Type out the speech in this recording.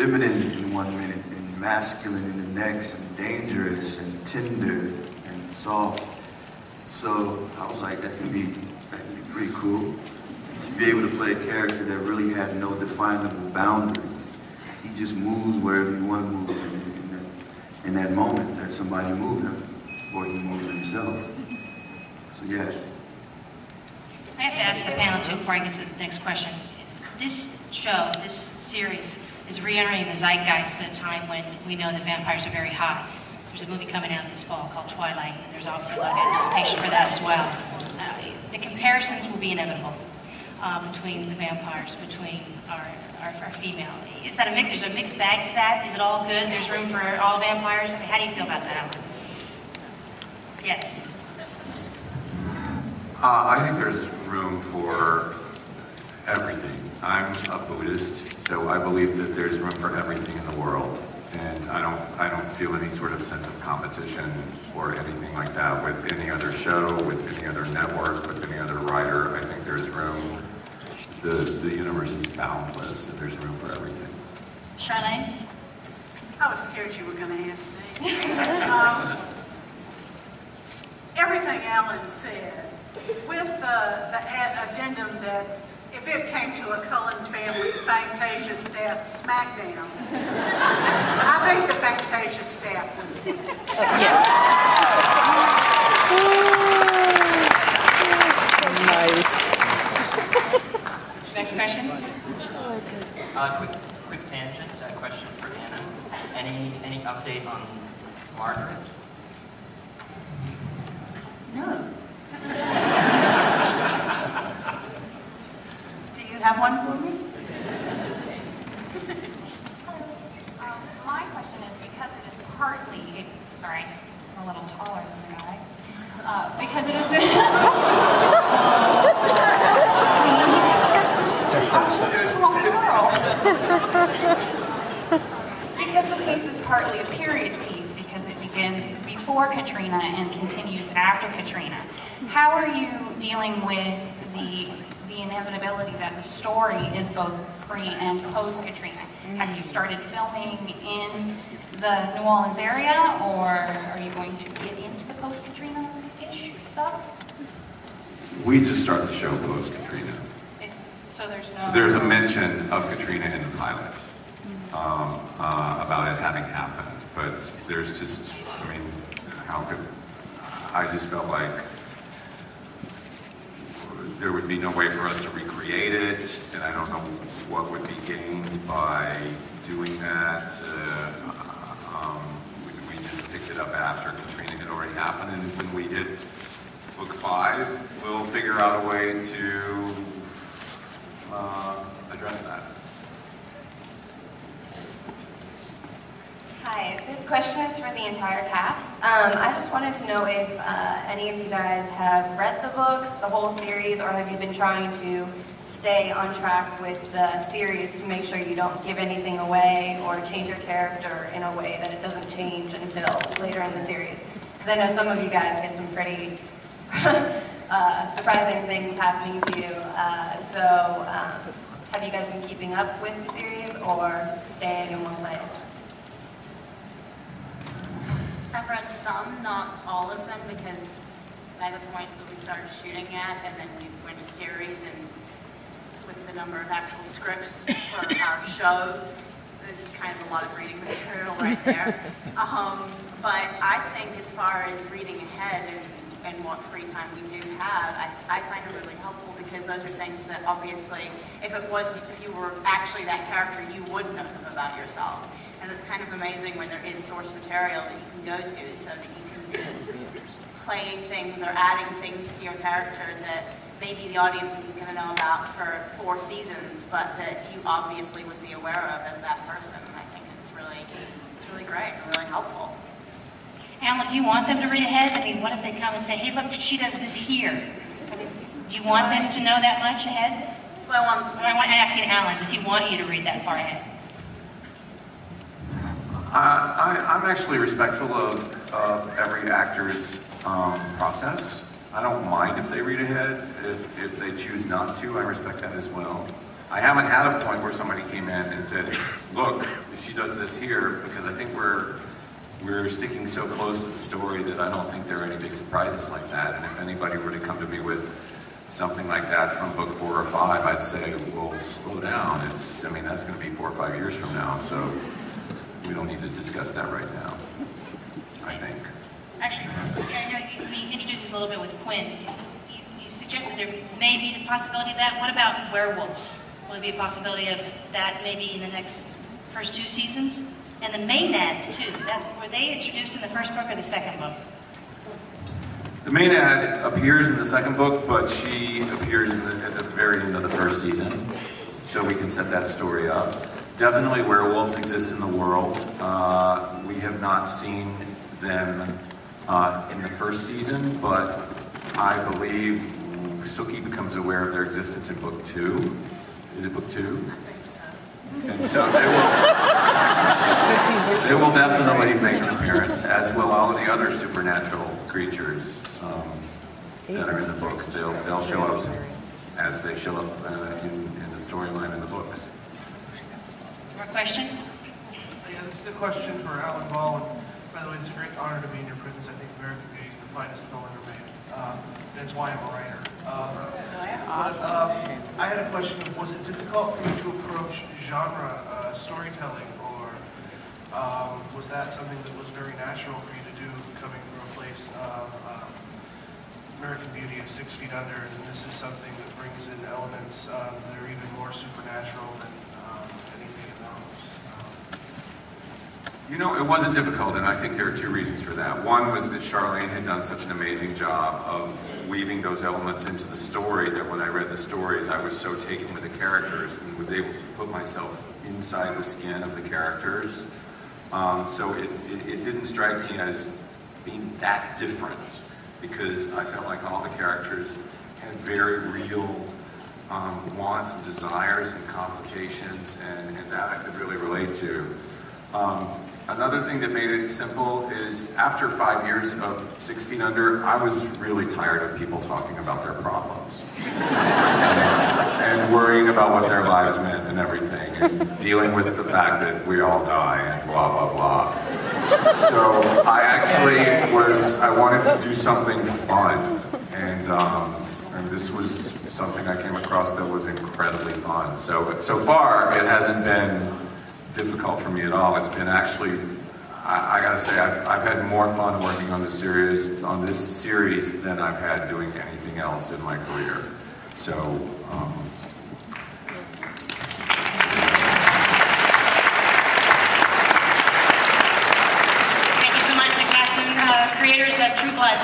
feminine in one minute and masculine in the next, and dangerous and tender and soft. So I was like, that can be pretty cool. To be able to play a character that really had no definable boundaries. He just moves wherever you want to move in that moment that somebody moved him, or he moved himself. So yeah. I have to ask the panel too before I get to the next question. This show, this series, is re-entering the zeitgeist at a time when we know that vampires are very hot. There's a movie coming out this fall called Twilight, and there's obviously a lot of anticipation for that as well. The comparisons will be inevitable between the vampires, between our female. Is that a mix? There's a mixed bag to that? Is it all good? There's room for all vampires? I mean, how do you feel about that, Alan? Yes. I think there's room for everything. I'm a Buddhist, so I believe that there's room for everything in the world. And I don't feel any sort of sense of competition or anything like that with any other show, with any other network, with any other writer. I think there's room. The universe is boundless, and there's room for everything. Charlaine? I was scared you were going to ask me. Everything Alan said, with the addendum that if it came to a Cullen family Fantasia staff smackdown, I think the Fantasia staff would win. Nice. Next question. Quick tangent. Question for Anna. Any update on Margaret? No. Do you have one for me? My question is, because it is partly, sorry, I'm a little taller than the guy. Because it is, I'm just a small girl. Because the piece is partly a period piece, because it begins before Katrina and continues after Katrina. How are you dealing with the inevitability that the story is both pre and post Katrina? Have you started filming in the New Orleans area, or are you going to get into the post Katrina-ish stuff? We just start the show post Katrina. So there's no... There's a mention of Katrina in the pilot about it having happened, but there's just, I mean, how could, I just felt like there would be no way for us to recreate it, and I don't know what would be gained by doing that. We just picked it up after Katrina had already happened, and when we hit book 5, we'll figure out a way to address that. Hi, this question is for the entire cast. I just wanted to know if any of you guys have read the books, the whole series, or have you been trying to stay on track with the series to make sure you don't give anything away or change your character in a way that it doesn't change until later in the series? Because I know some of you guys get some pretty surprising things happening to you. So have you guys been keeping up with the series or staying in one place? I've read some, not all of them, because by the point that we started shooting at, and then we went to series, and with the number of actual scripts for our show, it's kind of a lot of reading material right there. But I think as far as reading ahead and what free time we do have, I find it really helpful, because those are things that obviously, if you were actually that character, you would know them about yourself. And it's kind of amazing when there is source material that you can go to, so that you can be playing things or adding things to your character that maybe the audience isn't going to know about for 4 seasons, but that you obviously would be aware of as that person. And I think it's really great and really helpful. Alan, do you want them to read ahead? I mean, what if they come and say, hey, look, she does this here? I mean, do you want them to know that much ahead? Well, I want to ask you, Alan, does he want you to read that far ahead? I'm actually respectful of every actor's process. I don't mind if they read ahead. If they choose not to, I respect that as well. I haven't had a point where somebody came in and said, look, if she does this here, because I think we're sticking so close to the story that I don't think there are any big surprises like that. And if anybody were to come to me with something like that from book 4 or 5, I'd say, well, slow down. I mean, that's going to be 4 or 5 years from now, so we don't need to discuss that right now, I think. Actually, I know we introduced this a little bit with Quinn. You suggested there may be the possibility of that. What about werewolves? Will there be a possibility of that maybe in the first 2 seasons? And the Maenads, too. Were they introduced in the first book or the second book? The Maenad appears in the second book, but she appears at the very end of the first season, so we can set that story up. Definitely werewolves exist in the world. We have not seen them in the first season, but I believe Sookie becomes aware of their existence in book 2. Is it book 2? I think so. And so they will definitely make an appearance, as will all of the other supernatural creatures that are in the books. They'll show up as they show up in the storyline in the books. More question? Yeah, this is a question for Alan Ball. And by the way, it's a great honor to be in your presence. I think American Beauty is the finest film ever made. That's why I'm a writer. I had a question of, was it difficult for you to approach genre storytelling, or was that something that was very natural for you to do, coming from a place of American Beauty of 6 Feet Under, and this is something that brings in elements that are even more supernatural than anything in those? You know, it wasn't difficult, and I think there are 2 reasons for that. One was that Charlaine had done such an amazing job of weaving those elements into the story that when I read the stories, I was so taken with the characters and was able to put myself inside the skin of the characters. So it didn't strike me as being that different, because I felt like all the characters had very real wants and desires and complications, and that I could really relate to. Another thing that made it simple is after 5 years of 6 Feet Under, I was really tired of people talking about their problems and worrying about what their lives meant and everything, and dealing with the fact that we all die and blah, blah, blah. So I wanted to do something fun, and this was something I came across that was incredibly fun. So far, it hasn't been difficult for me at all. It's been actually, I gotta say, I've had more fun working on this series than I've had doing anything else in my career. So, Thank you so much, the cast and creators of True Blood.